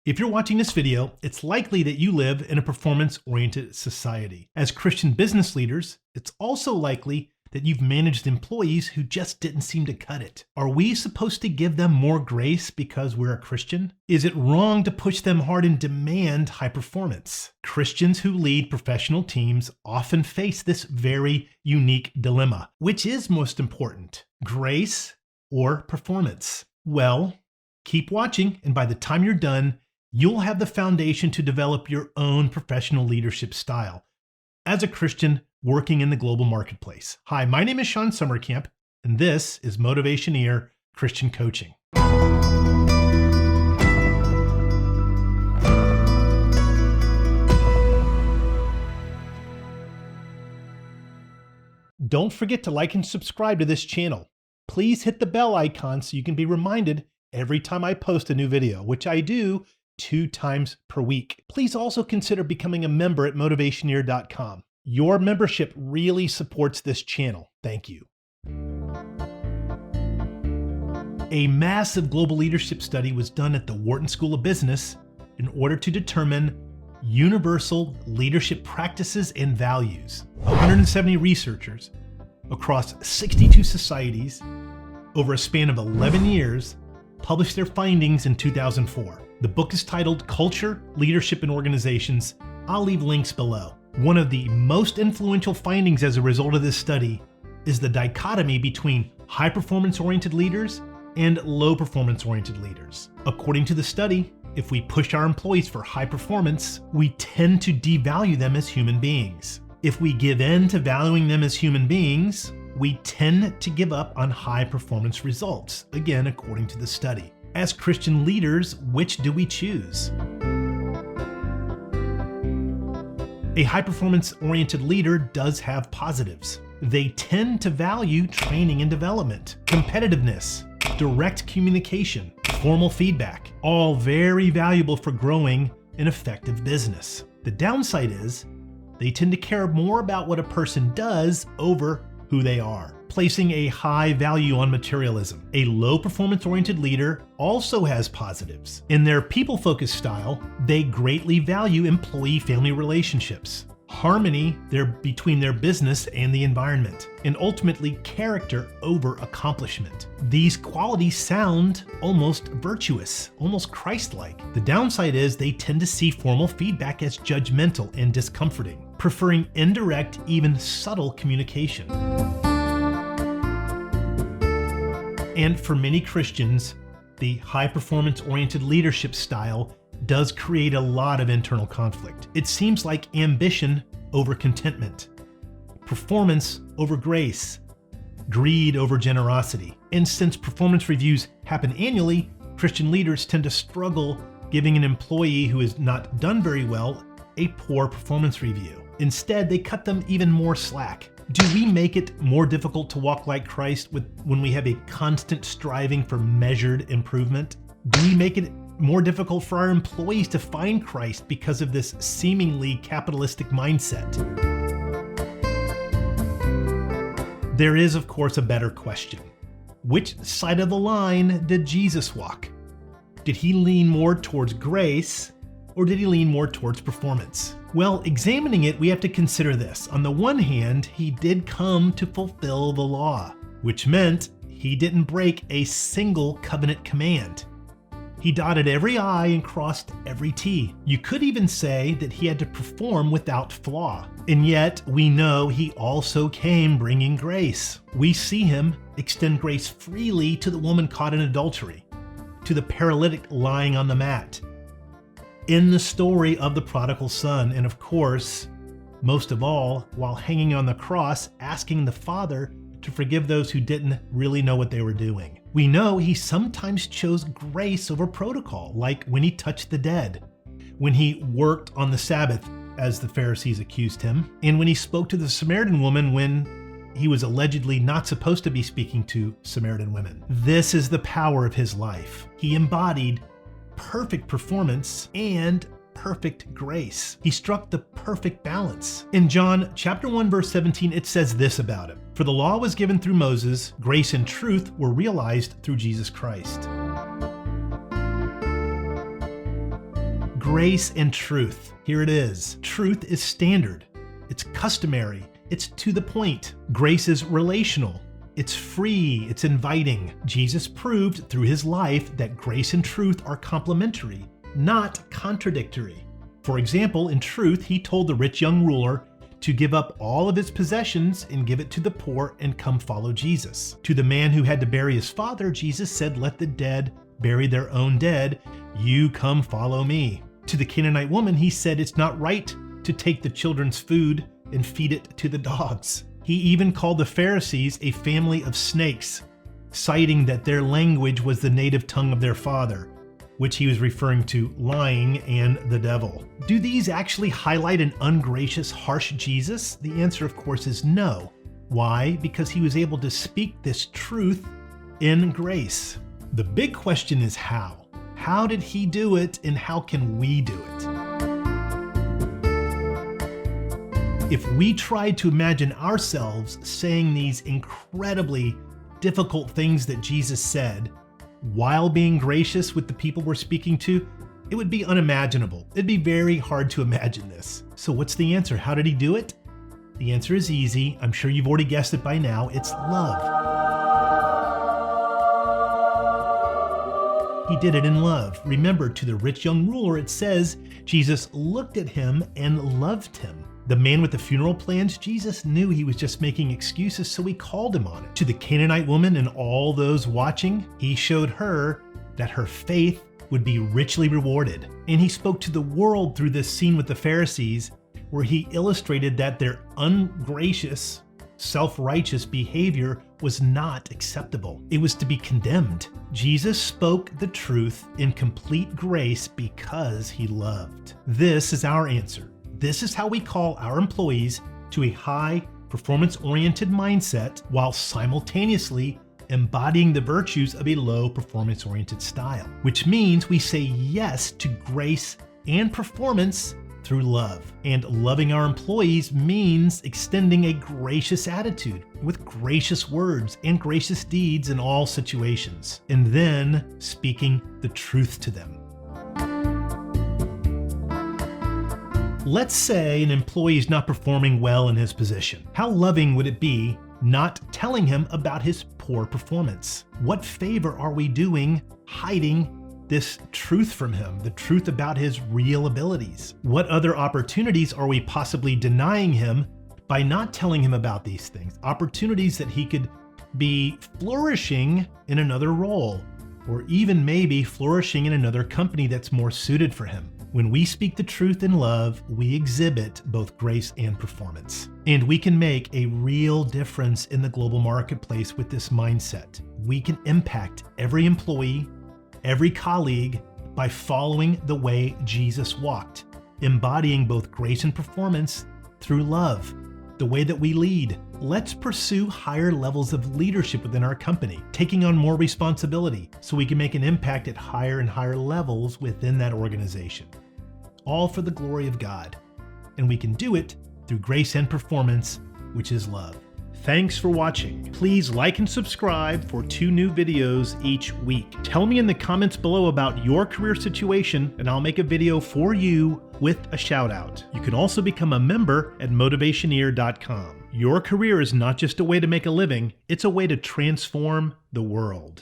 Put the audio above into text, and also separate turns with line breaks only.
If you're watching this video, it's likely that you live in a performance-oriented society. As Christian business leaders, it's also likely that you've managed employees who just didn't seem to cut it. Are we supposed to give them more grace because we're a Christian? Is it wrong to push them hard and demand high performance? Christians who lead professional teams often face this very unique dilemma. Which is most important, grace or performance? Well, keep watching, and by the time you're done, you'll have the foundation to develop your own professional leadership style as a Christian working in the global marketplace. Hi, my name is Shawn Sommerkamp, and this is Motivationeer Christian Coaching. Don't forget to like and subscribe to this channel. Please hit the bell icon so you can be reminded every time I post a new video, which I do 2 times per week. Please also consider becoming a member at motivationeer.com. Your membership really supports this channel. Thank you. A massive global leadership study was done at the Wharton School of Business in order to determine universal leadership practices and values. 170 researchers across 62 societies over a span of 11 years published their findings in 2004. The book is titled Culture, Leadership in Organizations. I'll leave links below. One of the most influential findings as a result of this study is the dichotomy between high performance-oriented leaders and low performance-oriented leaders. According to the study, if we push our employees for high performance, we tend to devalue them as human beings. If we give in to valuing them as human beings, we tend to give up on high performance results, again, according to the study. As Christian leaders, which do we choose? A high-performance-oriented leader does have positives. They tend to value training and development, competitiveness, direct communication, formal feedback, all very valuable for growing an effective business. The downside is they tend to care more about what a person does over who they are, placing a high value on materialism. A low performance-oriented leader also has positives. In their people-focused style, they greatly value employee-family relationships, harmony between their business and the environment, and ultimately character over accomplishment. These qualities sound almost virtuous, almost Christ-like. The downside is they tend to see formal feedback as judgmental and discomforting, preferring indirect, even subtle communication. And for many Christians, the high-performance-oriented leadership style does create a lot of internal conflict. It seems like ambition over contentment, performance over grace, greed over generosity. And since performance reviews happen annually, Christian leaders tend to struggle giving an employee who has not done very well a poor performance review. Instead, they cut them even more slack. Do we make it more difficult to walk like Christ when we have a constant striving for measured improvement? Do we make it more difficult for our employees to find Christ because of this seemingly capitalistic mindset? There is, of course, a better question. Which side of the line did Jesus walk? Did he lean more towards grace, or did he lean more towards performance? Well, examining it, we have to consider this. On the one hand, he did come to fulfill the law, which meant he didn't break a single covenant command. He dotted every I and crossed every T. You could even say that he had to perform without flaw. And yet, we know he also came bringing grace. We see him extend grace freely to the woman caught in adultery, to the paralytic lying on the mat, in the story of the prodigal son, and of course, most of all, while hanging on the cross, asking the Father to forgive those who didn't really know what they were doing. We know he sometimes chose grace over protocol, like when he touched the dead, when he worked on the Sabbath, as the Pharisees accused him, and when he spoke to the Samaritan woman when he was allegedly not supposed to be speaking to Samaritan women. This is the power of his life. He embodied perfect performance and perfect grace. He struck the perfect balance. In John chapter 1, verse 17, it says this about him: "For the law was given through Moses, grace and truth were realized through Jesus Christ." Grace and truth. Here it is. Truth is standard. It's customary. It's to the point. Grace is relational. It's free. It's inviting. Jesus proved through his life that grace and truth are complementary, not contradictory. For example, in truth, he told the rich young ruler to give up all of his possessions and give it to the poor and come follow Jesus. To the man who had to bury his father, Jesus said, "Let the dead bury their own dead. You come follow me." To the Canaanite woman, he said, "It's not right to take the children's food and feed it to the dogs." He even called the Pharisees a family of snakes, citing that their language was the native tongue of their father, which he was referring to lying and the devil. Do these actually highlight an ungracious, harsh Jesus? The answer, of course, is no. Why? Because he was able to speak this truth in grace. The big question is how. How did he do it, and how can we do it? If we tried to imagine ourselves saying these incredibly difficult things that Jesus said while being gracious with the people we're speaking to, it would be unimaginable. It'd be very hard to imagine this. So what's the answer? How did he do it? The answer is easy. I'm sure you've already guessed it by now. It's love. He did it in love. Remember, to the rich young ruler, it says Jesus looked at him and loved him. The man with the funeral plans, Jesus knew he was just making excuses, so he called him on it. To the Canaanite woman and all those watching, he showed her that her faith would be richly rewarded. And he spoke to the world through this scene with the Pharisees, where he illustrated that their ungracious, self-righteous behavior was not acceptable. It was to be condemned. Jesus spoke the truth in complete grace because he loved. This is our answer. This is how we call our employees to a high performance-oriented mindset while simultaneously embodying the virtues of a low performance-oriented style, which means we say yes to grace and performance through love. And loving our employees means extending a gracious attitude with gracious words and gracious deeds in all situations, and then speaking the truth to them. Let's say an employee is not performing well in his position. How loving would it be not telling him about his poor performance? What favor are we doing hiding this truth from him, the truth about his real abilities? What other opportunities are we possibly denying him by not telling him about these things? Opportunities that he could be flourishing in another role, or even maybe flourishing in another company that's more suited for him. When we speak the truth in love, we exhibit both grace and performance. And we can make a real difference in the global marketplace with this mindset. We can impact every employee, every colleague by following the way Jesus walked, embodying both grace and performance through love, the way that we lead. Let's pursue higher levels of leadership within our company, taking on more responsibility so we can make an impact at higher and higher levels within that organization. All for the glory of God. And we can do it through grace and performance, which is love. Thanks for watching. Please like and subscribe for 2 new videos each week. Tell me in the comments below about your career situation, and I'll make a video for you with a shout out. You can also become a member at motivationeer.com. Your career is not just a way to make a living, it's a way to transform the world.